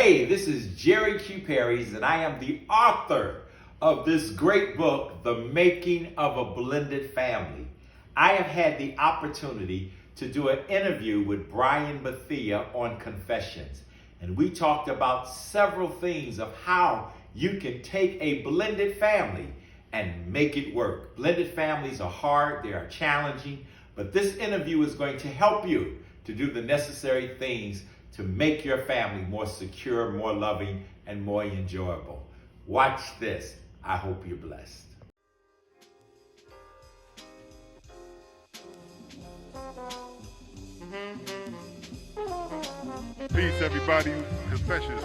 Hey, this is Jerry Q. Perry's, and I am the author of this great book, The Making of a Blended Family. I have had the opportunity to do an interview with Brian Bethea on Confessions, and we talked about several things of how you can take a blended family and make it work. Blended families are hard, they are challenging, but this interview is going to help you to do the necessary things to make your family more secure, more loving, and more enjoyable. Watch this. I hope you're blessed. Peace, everybody. Confessions.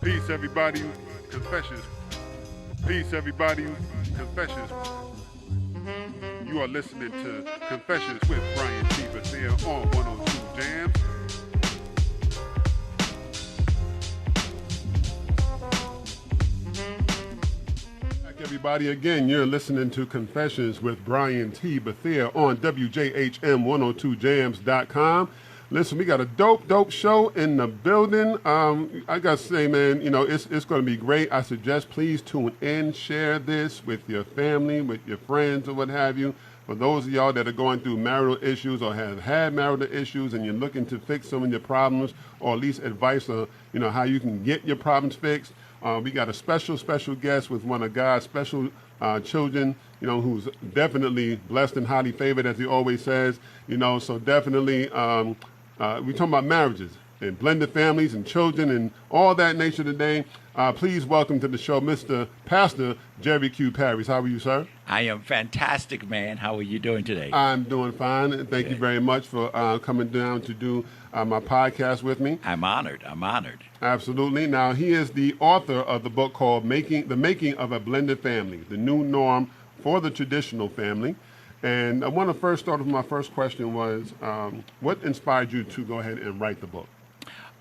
Peace, everybody. Confessions. Peace, everybody. Confessions. You are listening to Confessions with Brian T. Bethea on 102 Jams. Everybody, again, you're listening to Confessions with Brian T. Bethea on WJHM102jams.com. Listen, we got a dope show in the building. I got to say, man, you know, it's going to be great. I suggest please tune in, share this with your family, with your friends, or what have you. For those of y'all that are going through marital issues or have had marital issues and you're looking to fix some of your problems, or at least advice on, you know, how you can get your problems fixed. We got a special guest with one of God's special children, you know, who's definitely blessed and highly favored, as he always says, you know, so definitely we're talking about marriages and blended families and children and all that nature today. Please welcome to the show, Mr. Pastor Jerry Q. Parris. How are you, sir? I am fantastic, man. How are you doing today? I'm doing fine, and thank you very much for coming down to do my podcast with me. I'm honored. Absolutely. Now, he is the author of the book called The Making of a Blended Family, the new norm for the traditional family. And I want to first start with my first question was, what inspired you to go ahead and write the book?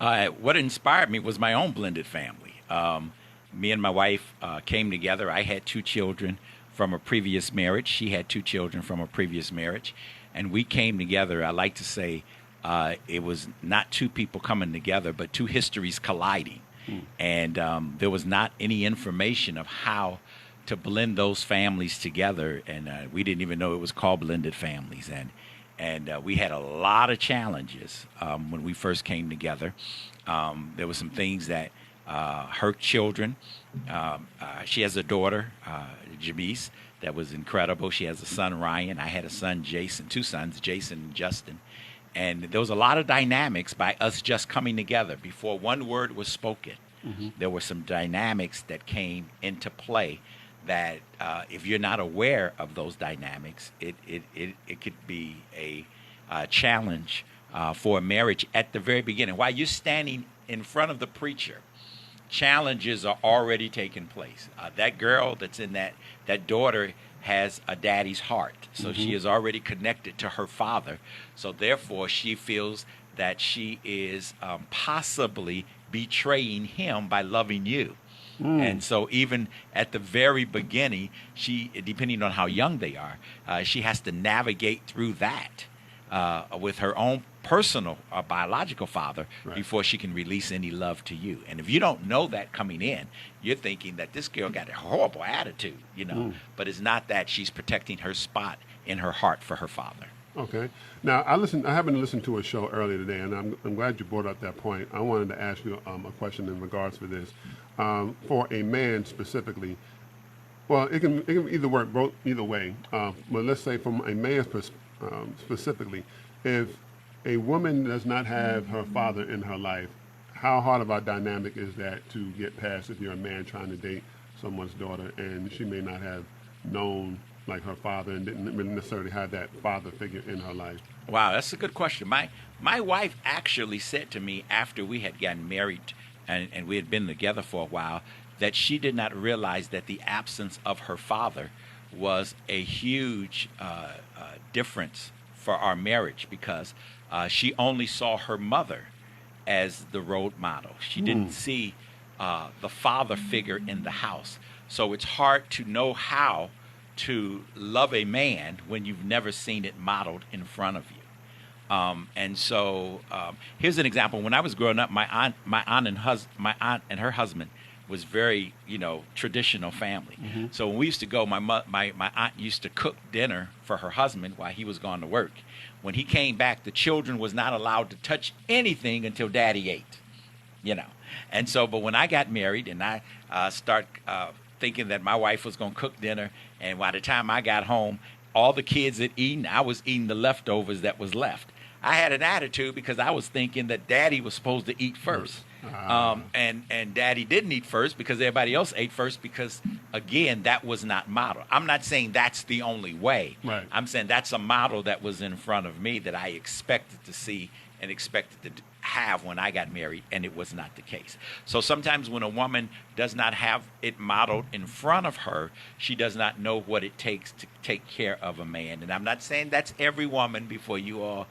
What inspired me was my own blended family. Me and my wife came together. I had 2 children from a previous marriage. She had 2 children from a previous marriage. And we came together, I like to say, it was not 2 people coming together, but 2 histories colliding. And there was not any information of how to blend those families together. And we didn't even know it was called blended families. And we had a lot of challenges when we first came together. There were some things that her children, she has a daughter, Jamise, that was incredible. She has a son, Ryan. I had a son, Jason, 2 sons, Jason and Justin. And there was a lot of dynamics by us just coming together. Before one word was spoken, there were some dynamics that came into play that if you're not aware of those dynamics, it could be a challenge for a marriage at the very beginning. While you're standing in front of the preacher, challenges are already taking place. That girl that's in that daughter has a daddy's heart. So she is already connected to her father. So therefore, she feels that she is possibly betraying him by loving you. And so even at the very beginning, she, depending on how young they are, she has to navigate through that with her own personal biological father before she can release any love to you. And if you don't know that coming in, you're thinking that this girl got a horrible attitude, you know, but it's not that. She's protecting her spot in her heart for her father. Okay. Now, I happened to listen to a show earlier today, and I'm glad you brought up that point. I wanted to ask you a question in regards to this. For a man specifically, well, it can either work either way. But let's say from a man specifically, if a woman does not have her father in her life, how hard of a dynamic is that to get past if you're a man trying to date someone's daughter and she may not have known like her father and didn't necessarily have that father figure in her life? Wow, that's a good question. My wife actually said to me after we had gotten married and we had been together for a while that she did not realize that the absence of her father was a huge difference for our marriage because she only saw her mother as the role model. She didn't see the father figure in the house. So it's hard to know how to love a man when you've never seen it modeled in front of you. Here's an example. When I was growing up, my aunt and her husband was very, traditional family. So when we used to go, my aunt used to cook dinner for her husband while he was gone to work. When he came back, the children was not allowed to touch anything until Daddy ate. And so, but when I got married and I start thinking that my wife was going to cook dinner, and by the time I got home, all the kids had eaten, I was eating the leftovers that was left. I had an attitude because I was thinking that Daddy was supposed to eat first. And Daddy didn't eat first because everybody else ate first because, again, that was not modeled. I'm not saying that's the only way. Right. I'm saying that's a model that was in front of me that I expected to see and expected to have when I got married, and it was not the case. So sometimes when a woman does not have it modeled in front of her, she does not know what it takes to take care of a man. And I'm not saying that's every woman before you all,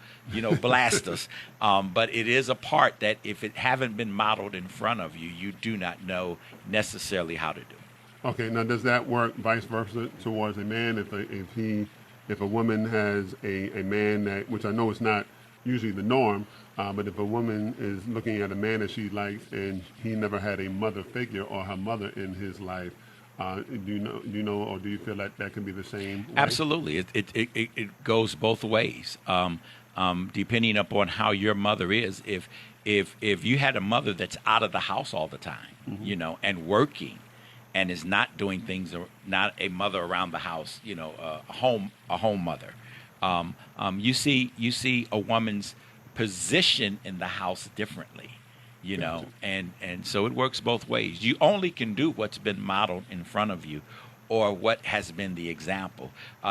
blast us. But it is a part that if it haven't been modeled in front of you, you do not know necessarily how to do it. Okay, now does that work vice versa towards a man? If a woman has a man that, which I know is not usually the norm, but if a woman is looking at a man that she likes and he never had a mother figure or her mother in his life, do you know, or do you feel like that can be the same way? Absolutely, it goes both ways. Depending upon how your mother is, if you had a mother that's out of the house all the time, and working, and is not doing things, or not a mother around the house, a home mother. You see a woman's position in the house differently, and so it works both ways. You only can do what's been modeled in front of you or what has been the example.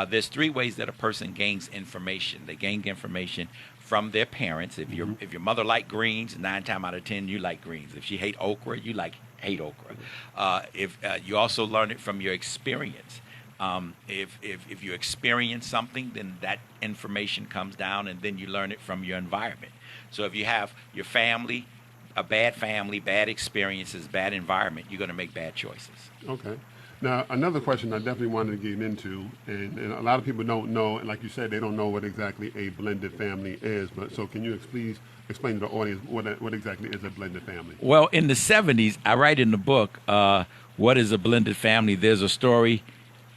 There's three ways that a person gains information. They gain information from their parents. If your mother liked greens, 9 times out of 10 you like greens. If she hate okra, you hate okra. If you also learn it from your experience. If you experience something, then that information comes down, and then you learn it from your environment. So if you have your family, bad experiences, bad environment, you're going to make bad choices. Okay. Now, another question I definitely wanted to get into, and a lot of people don't know, and like you said, they don't know what exactly a blended family is. But so can you please explain to the audience what exactly is a blended family? Well, in the 70s, I write in the book, What is a Blended Family? There's a story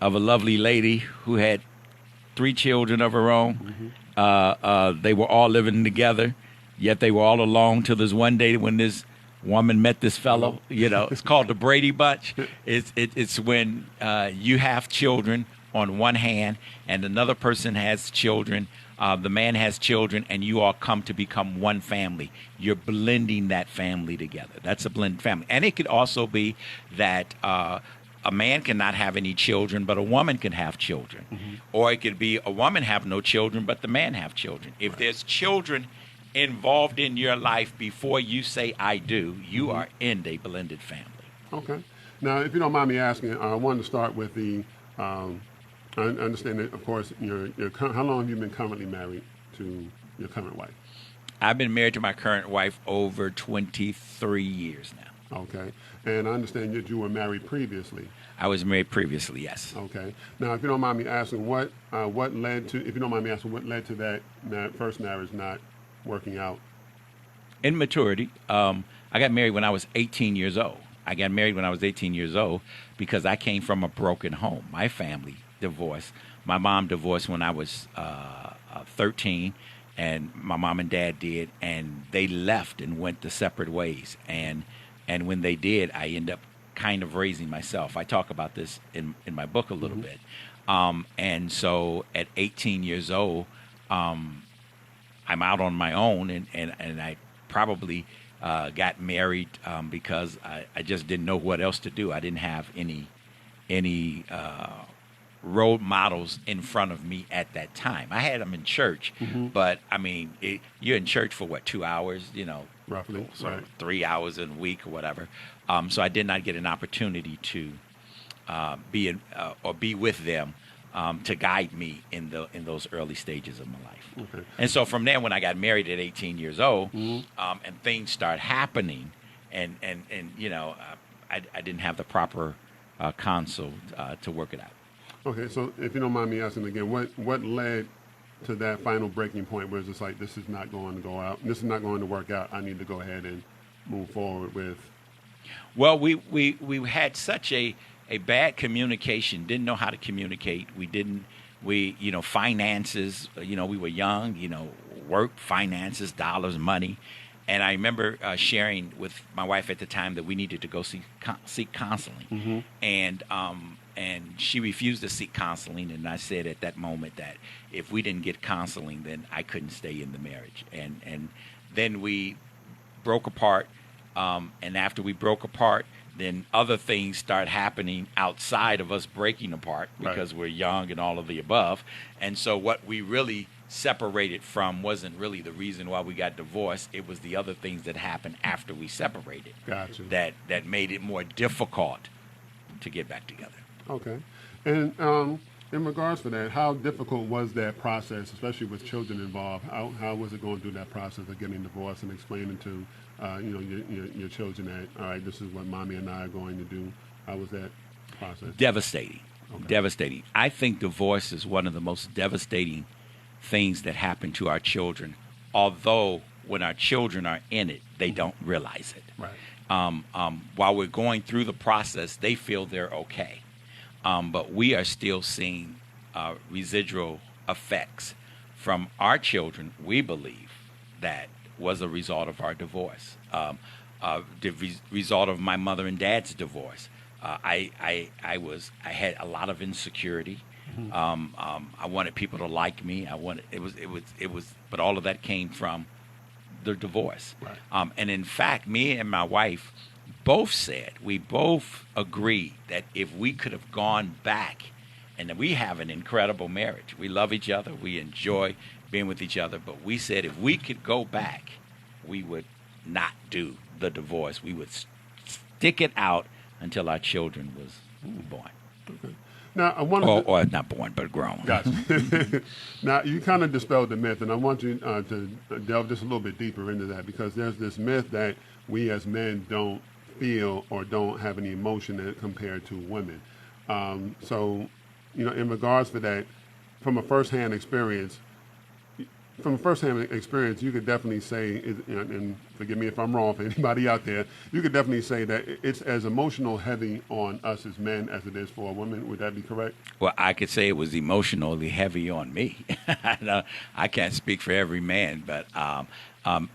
of a lovely lady who had 3 children of her own. They were all living together, yet they were all alone till this one day when this woman met this fellow. It's called the Brady Bunch. It's when you have children on one hand and another person has children. The man has children, and you all come to become one family. You're blending that family together. That's a blended family. And it could also be that a man cannot have any children, but a woman can have children. Or it could be a woman have no children, but the man have children. If there's children involved in your life before you say I do, you are in a blended family. Okay. Now, if you don't mind me asking, I wanted to start with I understand that, of course, how long have you been currently married to your current wife? I've been married to my current wife over 23 years now. Okay. And I understand that you were married previously. I was married previously, yes. Okay. Now, if you don't mind me asking, what led to that first marriage not working out? Immaturity. I got married when I was 18 years old. I got married when I was 18 years old because I came from a broken home. My family divorced. My mom divorced when I was 13, and my mom and dad did, and they left and went the separate ways. And when they did, I ended up kind of raising myself. I talk about this in my book a little bit. And so at 18 years old, I'm out on my own, and I probably got married because I just didn't know what else to do. I didn't have any role models in front of me at that time. I had them in church, but I mean, you're in church for what, 2 hours, roughly, so right. 3 hours in a week or whatever. So I did not get an opportunity to be with them to guide me in those early stages of my life. Okay. And so from there, when I got married at 18 years old, and things start happening, and I didn't have the proper counsel to work it out. Okay, so if you don't mind me asking again, what led to that final breaking point where it's just like, this is not going to go out, this is not going to work out, I need to go ahead and move forward with? Well, we had such a bad communication, didn't know how to communicate. Finances, we were young, work, finances, dollars, money. And I remember sharing with my wife at the time that we needed to go seek counseling. And she refused to seek counseling. And I said at that moment that if we didn't get counseling, then I couldn't stay in the marriage. And then we broke apart. And after we broke apart, then other things start happening outside of us breaking apart because we're young and all of the above. And so what we really separated from wasn't really the reason why we got divorced. It was the other things that happened after we separated. Gotcha. That made it more difficult to get back together. Okay. And in regards to that, how difficult was that process, especially with children involved? How was it going through that process of getting divorced and explaining to your children that, all right, this is what mommy and I are going to do? How was that process? Devastating. Okay. Devastating. I think divorce is one of the most devastating things that happen to our children, although when our children are in it, they don't realize it. Right. While we're going through the process, they feel they're okay. But we are still seeing residual effects from our children, we believe, that was a result of our divorce, the result of my mother and dad's divorce. I had a lot of insecurity. I wanted people to like me. But all of that came from the divorce. Right. And in fact, me and my wife we both agreed that if we could have gone back, and we have an incredible marriage. We love each other. We enjoy being with each other. But we said if we could go back, we would not do the divorce. We would stick it out until our children was born. Okay. Now, I want to... Or not born, but grown. Gotcha. Now, you kind of dispelled the myth, and I want you to delve just a little bit deeper into that, because there's this myth that we as men don't feel or don't have any emotion compared to women. So, in regards to that, from a firsthand experience, you could definitely say, and forgive me if I'm wrong for anybody out there, you could definitely say that it's as emotional heavy on us as men as it is for a woman. Would that be correct? Well, I could say it was emotionally heavy on me. I can't speak for every man, but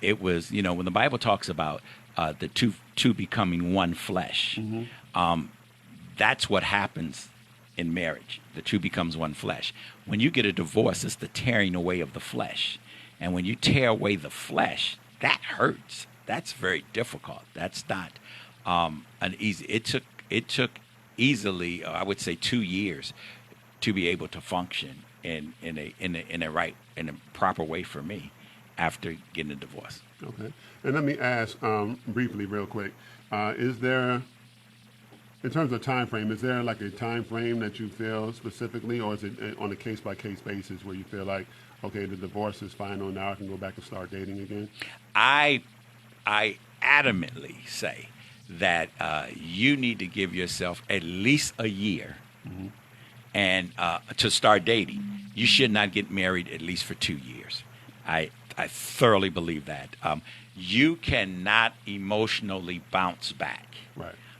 it was, when the Bible talks about the two becoming one flesh, that's what happens in marriage. The two becomes one flesh. When you get a divorce, it's the tearing away of the flesh. And when you tear away the flesh, that hurts. That's very difficult. That's not an easy. It took easily, I would say, 2 years to be able to function in a proper way for me after getting a divorce. Okay. And let me ask briefly, real quick, is there, in terms of time frame, is there like a time frame that you feel specifically, or is it on a case-by-case basis where you feel like, okay, the divorce is final, now I can go back and start dating again? I adamantly say that you need to give yourself at least a year and to start dating. You should not get married at least for 2 years. I thoroughly believe that. You cannot emotionally bounce back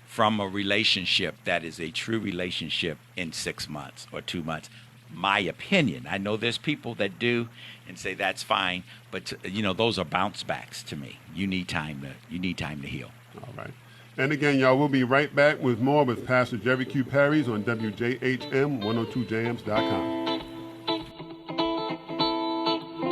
from a relationship that is a true relationship in 6 months or 2 months. My opinion. I know there's people that do and say that's fine, but those are bounce backs to me. You need time to heal. All right. And again, y'all, we'll be right back with more with Pastor Jerry Q. Parries on WJHM 102jams.com.